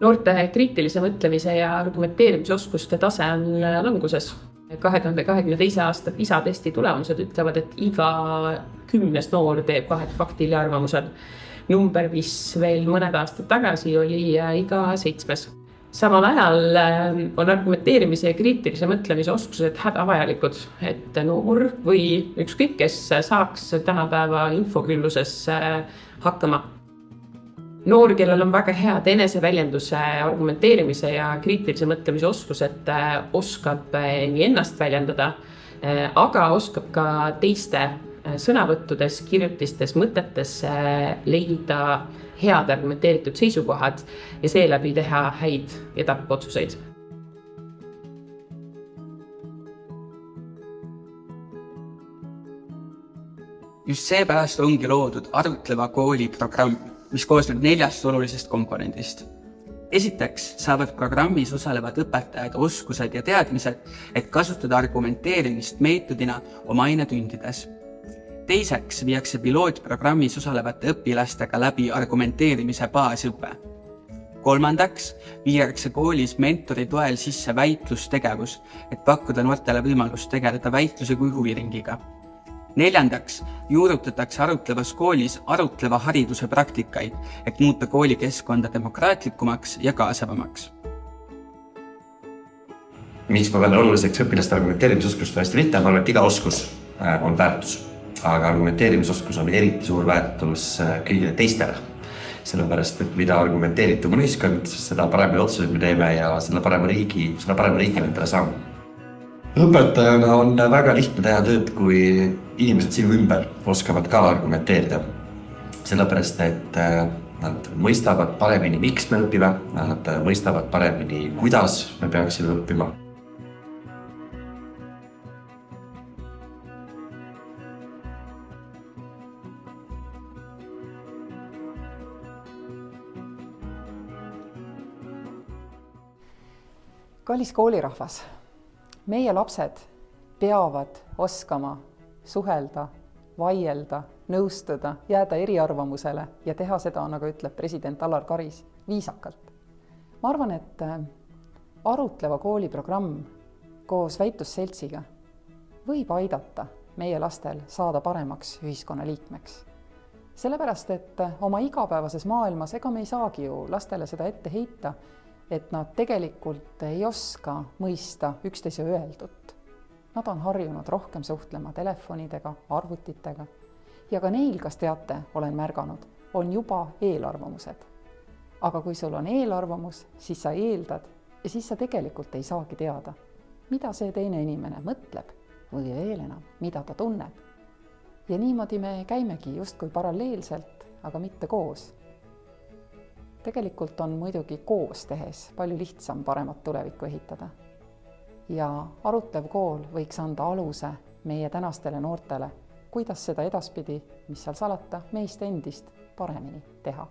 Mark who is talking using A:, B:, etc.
A: Noorte kriitilise mõtlemise ja argumenteerimisoskuste tase on languses. 2022. aasta PISA testi tulemused ütlevad, et iga 10. noor teeb vahet faktil ja arvamusel. Number, mis veel mõned aastad tagasi oli iga 7. Samal ajal on argumenteerimise ja kriitilise mõtlemise oskused hädavajalikud, et noor või ükskõik kes saaks tänapäeva infokülluses hakkama. Noor, kellel on väga head eneseväljenduse, argumenteerimise ja kriitilise mõtlemise oskused, oskab nii ennast väljendada, aga oskab ka teiste sõnavõttudes, kirjutistes, mõtetes leida head argumenteeritud seisukohad ja seeläbi teha häid ja tarku otsuseid.
B: Just seepärast ongi loodud arutleva kooli programm, mis koosneb 4 olulisest komponendist. Esiteks saavad programmis osalevad õpetajad oskused ja teadmised, et kasutada argumenteerimist meetodina oma ainetundides. Teiseks viiakse pilootprogrammis osalevate õpilastega läbi argumenteerimise baasõpe. Kolmandaks viiakse koolis mentori toel sisse väitlustegevus, et pakkuda noortele võimalust tegeleda väitluse kui huviringiga. Neljandaks juurutatakse arutlevas koolis arutleva hariduse praktikaid, et muuta koolikeskkonda demokraatlikumaks ja kaasavamaks.
C: Miks ma pean oluliseks õpilaste argumenteerimisoskust hästi lihtne, ma arvan, et iga oskus on väärtus, aga argumenteerimisoskus on eriti suur väärtus kõigile teistele. Sellepärast, et mida argumenteeritum on ühiskond, seda paremini otsuseid me teeme ja selle parema riigi endale saame. Õpetajana on väga lihtne teha tööd, kui inimesed sinu ümber oskavad ka argumenteerida. Sellepärast, et nad mõistavad paremini, miks me õpime, nad mõistavad paremini, kuidas me peaksime õppima.
D: Kallis koolirahvas, meie lapsed peavad oskama suhelda, vaielda, nõustuda, jääda eriarvamusele ja teha seda, nagu ütleb president Alar Karis, viisakalt. Ma arvan, et arutleva kooliprogramm koos väitlusseltsiga võib aidata meie lastel saada paremaks ühiskonna liikmeks. Sellepärast, et oma igapäevases maailmas ega me ei saagi ju lastele seda ette heita, et nad tegelikult ei oska mõista üksteise öeldut. Nad on harjunud rohkem suhtlema telefonidega, arvutitega ja ka neil, kas teate, olen märganud, on juba eelarvamused. Aga kui sul on eelarvamus, siis sa eeldad ja siis sa tegelikult ei saagi teada, mida see teine inimene mõtleb või veel enam, mida ta tunneb. Ja niimoodi me käimegi justkui paralleelselt, aga mitte koos. Tegelikult on muidugi koos tehes palju lihtsam paremat tulevikku ehitada. Ja arutlev kool võiks anda aluse meie tänastele noortele, kuidas seda edaspidi, mis seal salata, meist endist paremini teha.